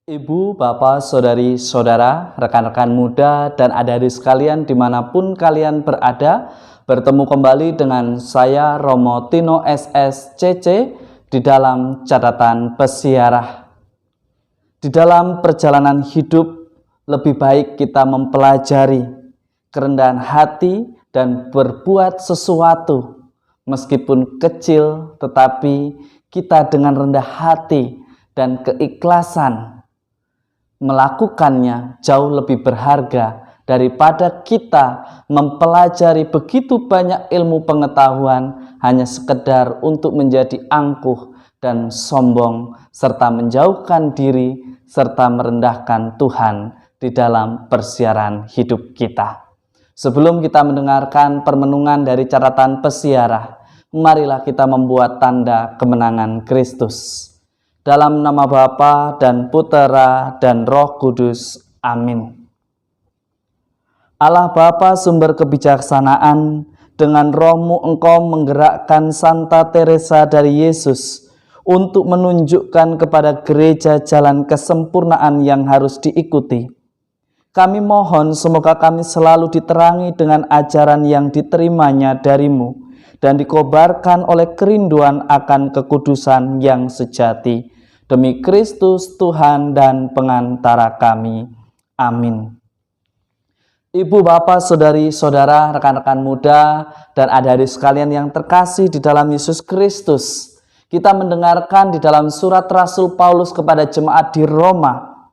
Ibu, bapak, saudari, saudara, rekan-rekan muda, dan adik-adik sekalian dimanapun kalian berada, bertemu kembali dengan saya Romo Tino SSCC di dalam catatan pesiarah. Di dalam perjalanan hidup, lebih baik kita mempelajari kerendahan hati dan berbuat sesuatu, meskipun kecil, tetapi kita dengan rendah hati dan keikhlasan melakukannya jauh lebih berharga daripada kita mempelajari begitu banyak ilmu pengetahuan hanya sekedar untuk menjadi angkuh dan sombong serta menjauhkan diri serta merendahkan Tuhan di dalam persiaran hidup kita. Sebelum kita mendengarkan permenungan dari catatan pesiarah, marilah kita membuat tanda kemenangan Kristus. Dalam nama Bapa dan Putera dan Roh Kudus. Amin. Allah Bapa sumber kebijaksanaan, dengan roh-Mu Engkau menggerakkan Santa Teresa dari Yesus untuk menunjukkan kepada gereja jalan kesempurnaan yang harus diikuti. Kami mohon semoga kami selalu diterangi dengan ajaran yang diterimanya dari-Mu dan dikobarkan oleh kerinduan akan kekudusan yang sejati. Demi Kristus Tuhan dan pengantara kami. Amin. Ibu, bapak, saudari, saudara, rekan-rekan muda, dan adik-adik sekalian yang terkasih di dalam Yesus Kristus, kita mendengarkan di dalam surat Rasul Paulus kepada jemaat di Roma,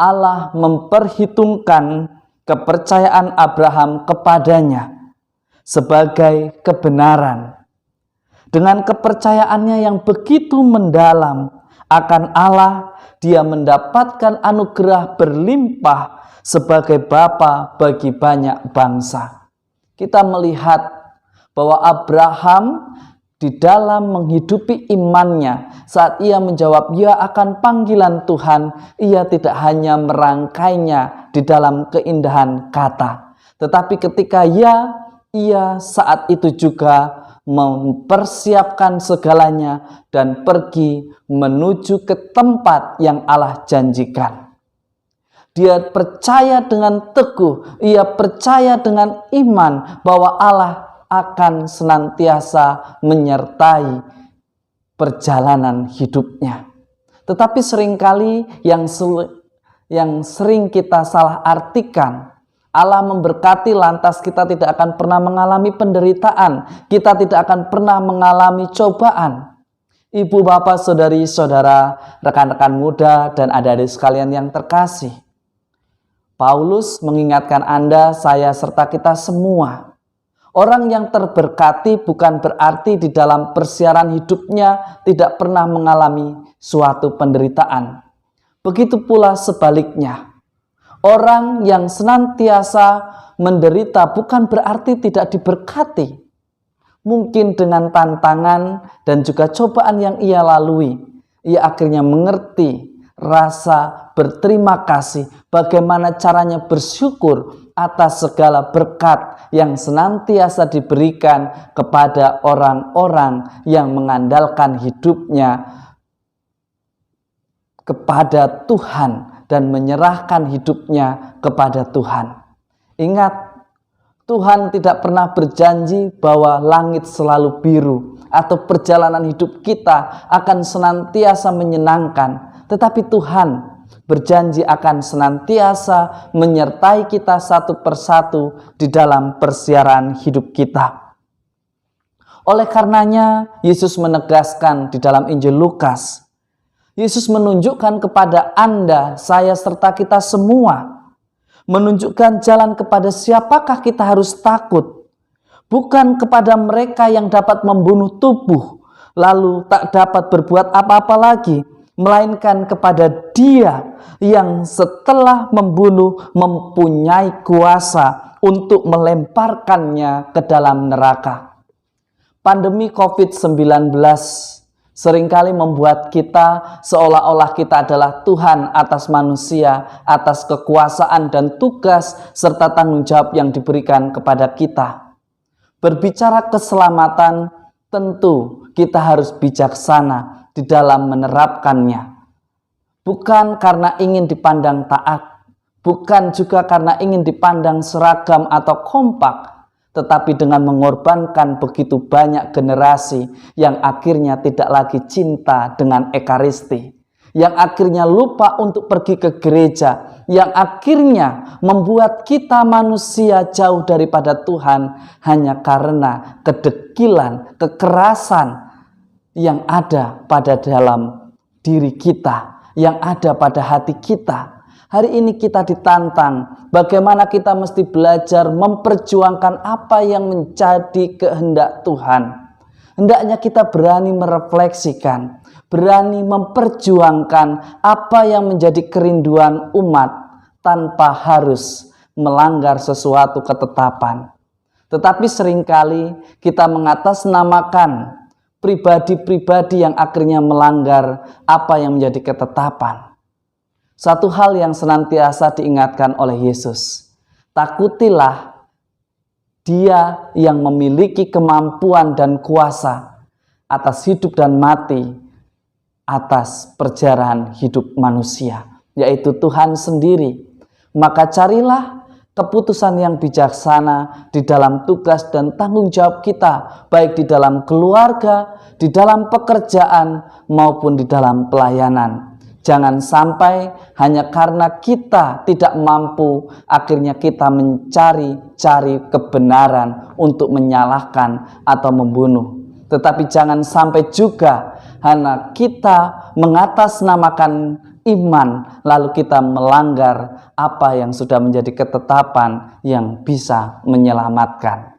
Allah memperhitungkan kepercayaan Abraham kepadanya sebagai kebenaran. Dengan kepercayaannya yang begitu mendalam akan Allah, dia mendapatkan anugerah berlimpah sebagai bapa bagi banyak bangsa. Kita melihat bahwa Abraham di dalam menghidupi imannya, saat ia menjawab ya akan panggilan Tuhan, ia tidak hanya merangkainya di dalam keindahan kata, tetapi ketika ia saat itu juga mempersiapkan segalanya dan pergi menuju ke tempat yang Allah janjikan. Dia percaya dengan teguh, ia percaya dengan iman bahwa Allah akan senantiasa menyertai perjalanan hidupnya. Tetapi seringkali yang sering kita salah artikan, Allah memberkati lantas kita tidak akan pernah mengalami penderitaan, kita tidak akan pernah mengalami cobaan. Ibu, bapak, saudari, saudara, rekan-rekan muda, dan adik-adik sekalian yang terkasih, Paulus mengingatkan Anda, saya, serta kita semua. Orang yang terberkati bukan berarti di dalam persiaran hidupnya tidak pernah mengalami suatu penderitaan. Begitu pula sebaliknya. Orang yang senantiasa menderita bukan berarti tidak diberkati. Mungkin dengan tantangan dan juga cobaan yang ia lalui, ia akhirnya mengerti rasa berterima kasih, bagaimana caranya bersyukur atas segala berkat yang senantiasa diberikan kepada orang-orang yang mengandalkan hidupnya kepada Tuhan dan menyerahkan hidupnya kepada Tuhan. Ingat, Tuhan tidak pernah berjanji bahwa langit selalu biru atau perjalanan hidup kita akan senantiasa menyenangkan. Tetapi Tuhan berjanji akan senantiasa menyertai kita satu persatu di dalam persiaran hidup kita. Oleh karenanya, Yesus menegaskan di dalam Injil Lukas, Yesus menunjukkan kepada Anda, saya, serta kita semua, menunjukkan jalan kepada siapakah kita harus takut. Bukan kepada mereka yang dapat membunuh tubuh, lalu tak dapat berbuat apa-apa lagi, melainkan kepada Dia yang setelah membunuh mempunyai kuasa untuk melemparkannya ke dalam neraka. Pandemi COVID-19 seringkali membuat kita seolah-olah kita adalah Tuhan atas manusia, atas kekuasaan dan tugas serta tanggung jawab yang diberikan kepada kita. Berbicara keselamatan, tentu kita harus bijaksana di dalam menerapkannya. bukan karena ingin dipandang taat, bukan juga karena ingin dipandang seragam atau kompak, tetapi dengan mengorbankan begitu banyak generasi yang akhirnya tidak lagi cinta dengan ekaristi, yang akhirnya lupa untuk pergi ke gereja, yang akhirnya membuat kita manusia jauh daripada Tuhan hanya karena kedekilan, kekerasan yang ada pada dalam diri kita, yang ada pada hati kita. Hari ini kita ditantang bagaimana kita mesti belajar memperjuangkan apa yang menjadi kehendak Tuhan. Hendaknya kita berani merefleksikan, berani memperjuangkan apa yang menjadi kerinduan umat tanpa harus melanggar sesuatu ketetapan. Tetapi seringkali kita mengatasnamakan pribadi-pribadi yang akhirnya melanggar apa yang menjadi ketetapan. Satu hal yang senantiasa diingatkan oleh Yesus, takutilah Dia yang memiliki kemampuan dan kuasa atas hidup dan mati, atas perjalanan hidup manusia, yaitu Tuhan sendiri. Maka carilah keputusan yang bijaksana di dalam tugas dan tanggung jawab kita, baik di dalam keluarga, di dalam pekerjaan, maupun di dalam pelayanan. Jangan sampai hanya karena kita tidak mampu, akhirnya kita mencari kebenaran untuk menyalahkan atau membunuh. Tetapi jangan sampai juga hanya kita mengatasnamakan iman, lalu kita melanggar apa yang sudah menjadi ketetapan yang bisa menyelamatkan.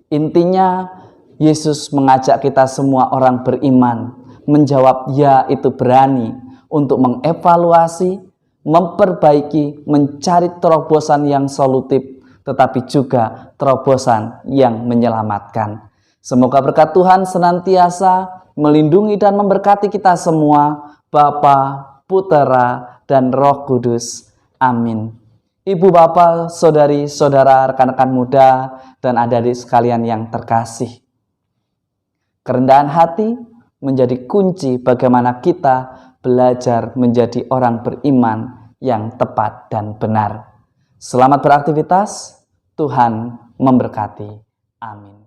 Intinya, Yesus mengajak kita semua orang beriman menjawab ya itu berani untuk mengevaluasi, memperbaiki, mencari terobosan yang solutif, tetapi juga terobosan yang menyelamatkan. Semoga berkat Tuhan senantiasa melindungi dan memberkati kita semua, Bapa, Putera, dan Roh Kudus. Amin. Ibu, Bapak, saudari, saudara, rekan-rekan muda, dan adik-adik sekalian yang terkasih. Kerendahan hati menjadi kunci bagaimana kita belajar menjadi orang beriman yang tepat dan benar. Selamat beraktivitas, Tuhan memberkati. Amin.